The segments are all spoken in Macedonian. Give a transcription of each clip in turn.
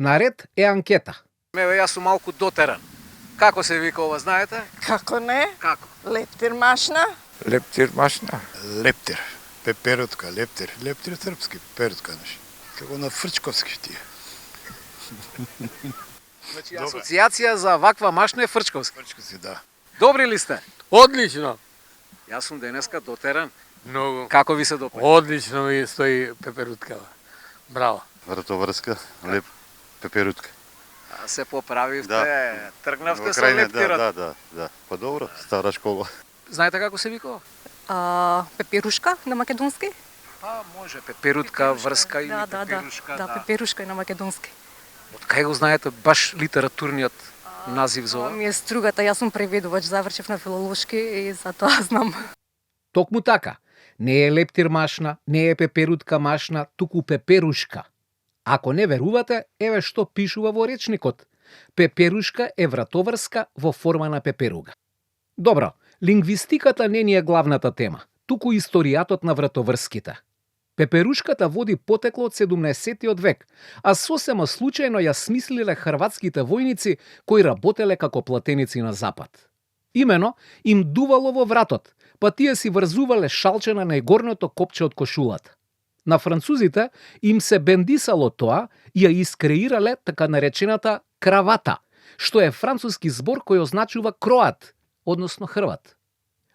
Наред е анкета. Еве, јас сум малку дотеран. Како се вика ова, знаете? Како не? Како? Лептир машна? Лептир машна. Лептир. Пеперутка, лептир. Лептир српски, пеперутка, знаеш. Како на фрчковски тие. Значи, асоциација за ваква машна е фрчковска. Фрчковски, да. Добри ли сте? Одлично. Јас сум денеска дотеран. Многу. Како ви се допаѓа? Одлично ми стои пеперуткава. Браво. Вратоврска, леп пеперутка. А се поправивте, Да. тргнавте Во со крајна, лептирот. да. Па добро, стара школа. Знаете како се вика ова? Пеперушка на македонски? Па може пеперутка, врска или Да, пеперушка. пеперушка на македонски. Од кај го знаете баш литературниот назив за ова? Ми е стругата, јас сум преведувач, завршив на филолошки и затоа знам. Токму така. Не е лептир машна, не е пеперутка машна, туку пеперушка. Ако не верувате, еве што пишува во речникот. Пеперушка е вратоврска во форма на пеперуга. Добро, лингвистиката не ни е главната тема, туку историјатот на вратоврските. Пеперушката води потекло од 17-тиот век, а сосема случајно ја смислиле хрватските војници кои работеле како платеници на запад. Имено, им дувало во вратот, па тие си врзувале шалче на најгорното копче од кошулата. На французите им се бендисало тоа и ја искреирале така наречената кравата, што е француски збор кој означува кроат, односно хрват.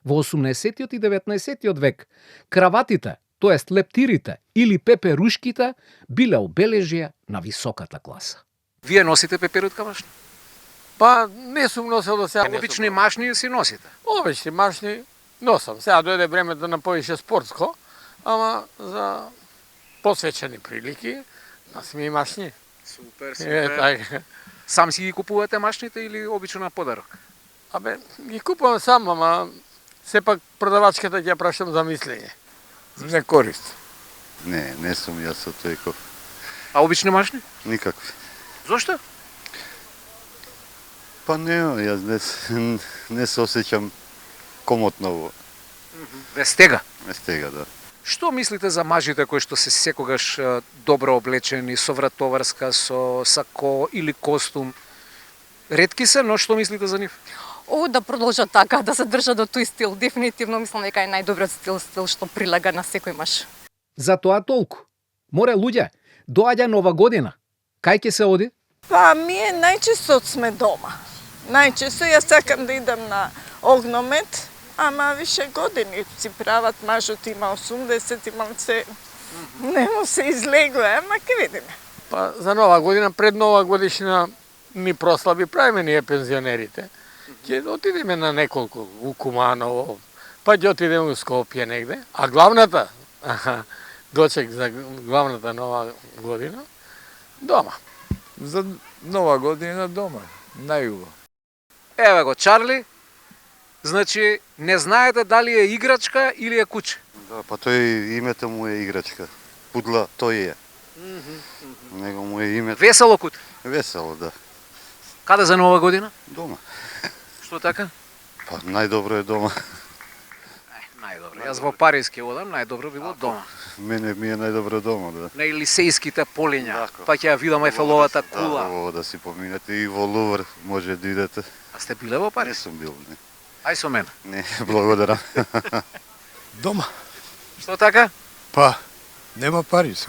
Во 18-тиот и 19-тиот век, краватите, тоест лептирите или пеперушките, биле обележје на високата класа. Вие носите пеперутка машна? Па не сум носел до сега. Обични машни си носите? Обични машни носам. Сега дојде времето на повише спортско, ама за посвечени прилики, носим и машни. Супер, Така. Сам си ги купувате машните или обично на подарок? Абе, ги купувам сам, ама сепак продавачката ќе ја прашам за мислење. Не корист. Не сум јас со тој А обични машни? никакви. Зошто? Па не, јас не се осеќам комотно во Ве стега. стега, да. Што мислите за мажите кои што се секогаш добро облечени, со вратоврска, со сако или костум? Ретки се, но што мислите за нив? Да продолжат така, да се држат до тој стил. Дефинитивно мислам дека е најдобриот стил што прилега на секој маж. Затоа толку. Море луѓе, доаѓа нова година. Кај ќе се оди? Па, ние најчесто сме дома. Најчесто јас сакам да идам на огномет, ама више години си прават, мажот има 80, имам се... Не му се излегува, ама ке видиме. Па за нова година, пред нова годишна ни прослави правиме ние пензионерите. Ќе отидеме на неколку, у Куманово, па ќе отидеме у Скопје негде. А главната, дочек за главната нова година, дома. За нова година дома, најубаво. Еве го Чарли. Значи, не знаете дали е играчка или е куче. Да, па тој името му е играчка. Пудла тој е. Него му е името. Весело куте. Весело, да. Каде за нова година? Дома. Што така? Па најдобро е дома. Најдобро. Јас во Париз ќе одам, најдобро било дома. Мене ми е најдобро дома, да. На Елисејските полиња, Дако. па ќе ја видам Ефеловата Да, кула. ово да си поминете и во Лувр може да идете. А сте биле во Не Париз? сум бил, не. Ај со мене. Не, благодарам. Дома. Што така? Па, нема пари се.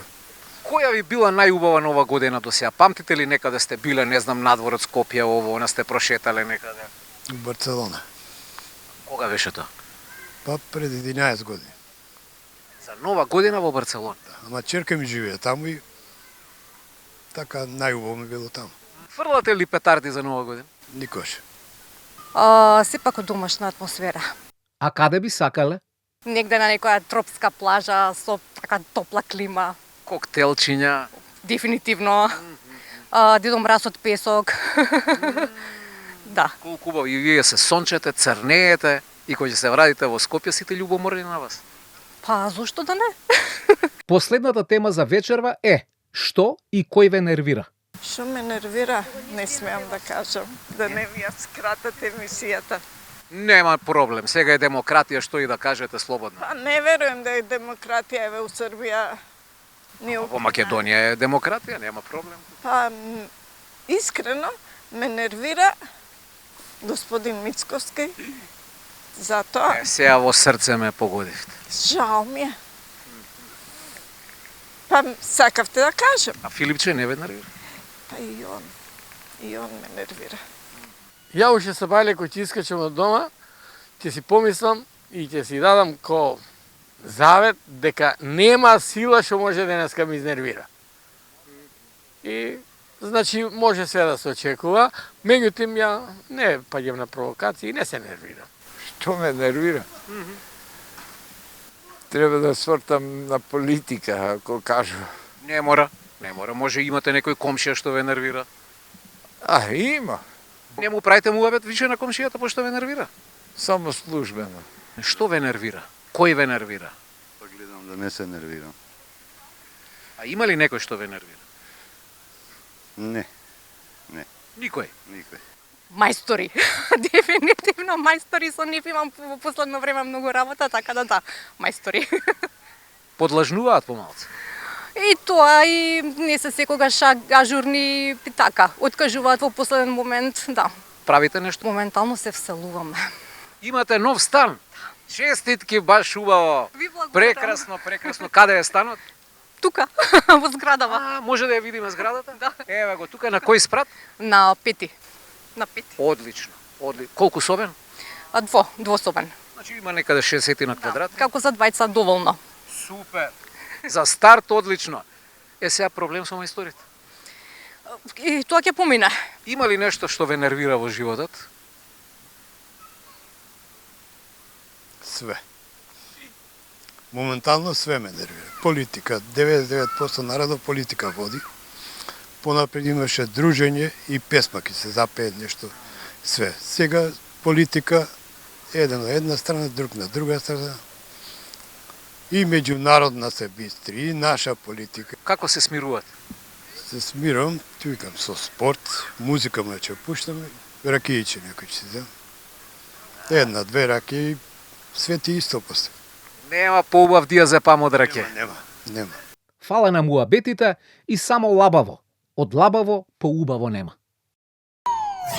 Која ви била најубава нова година до сега? Памтите ли некаде сте биле, не знам, надвор од Скопје, ово, она сте прошетале некаде? В Барселона. Кога беше тоа? Па пред 11 години. За нова година во Барселона. Ама черка ми живее таму и така најубаво ми било таму. Фрлате ли петарди за нова година? Никош. Сепак од домашна атмосфера. А каде би сакале? Негде на некоја тропска плажа со така топла клима. Коктелчиња. Дефинитивно. Дедо Мраз од песок. Да. Колку убаво. И вие се сончете, црнеете и кога ќе се вратите во Скопје сите љубоморни на вас. Па зошто да не? Последната тема за вечерва е што и кој ве нервира. Што ме нервира, не смеам да кажам, да не ми ја скратат емисијата. Нема проблем, сега е демократија, што и да кажете слободно. Па не верувам да е демократија, еве у Србија Ние Во Македонија е демократија, нема проблем. Па, искрено, ме нервира господин Мицковски, затоа Сега во срце ме погодивте. жал ми е. Па, сакавте да кажем. А Филипче не ве нервира? Па и он ме нервира. Ја уште се бајле кој ќе искачам од дома, ќе си помислам и ќе си дадам ко завет дека нема сила што може денеска ми изнервира. И значи може све да се очекува, меѓутоа ја не паѓам на провокации и не се нервирам. Што ме нервира? Треба да свртам на политика, ако кажу. Не мора. Може имате некој комшија што ве нервира. А, има. Не му правите муабет више на комшијата пошто ве нервира. Само службено. Што ве нервира? Кој ве нервира? Па гледам да не се нервирам. А има ли некој што ве нервира? Не, Никој. никој. Мајстори. Дефинитивно мајстори, со нив имам во последно време многу работа, така да, мајстори. Подлажнуваат помалку. И тоа и не се секогаш ажурни и така. Откажуваат во последен момент, да. Правите нешто? Моментално се вселуваме. Имате нов стан. Честитки, баш убаво. Ви благодарам. Прекрасно. Каде е станот? Тука, во зградава. Може да ја видиме зградата? Да. Еве го тука, на кој спрат? На пети. Одлично. Колку собен? Двособен. Значи има некаде 60 на квадрат. Како за двајца доволно. Супер. За старт одлично. Сега проблем со мајсторите. И тоа ќе помине. Има ли нешто што ве нервира во животот? Све. Моментално све ме нервира. Политика, 99% народот политика води. Понапред имаше дружење и песма ки се запее нешто. Све. Сега политика еден на една страна, друг на друга страна. И меѓународна се бистри, и наша политика. Како се смирувате? Се смирам, ти викам, со спорт, музика ме ќе пуштаме, ракијиче некој ќе си дам. Една, две ракии, све ти исто после. Нема поубав диазепам од раке. Нема. Фала на муабетите и само лабаво. Од лабаво по убаво нема.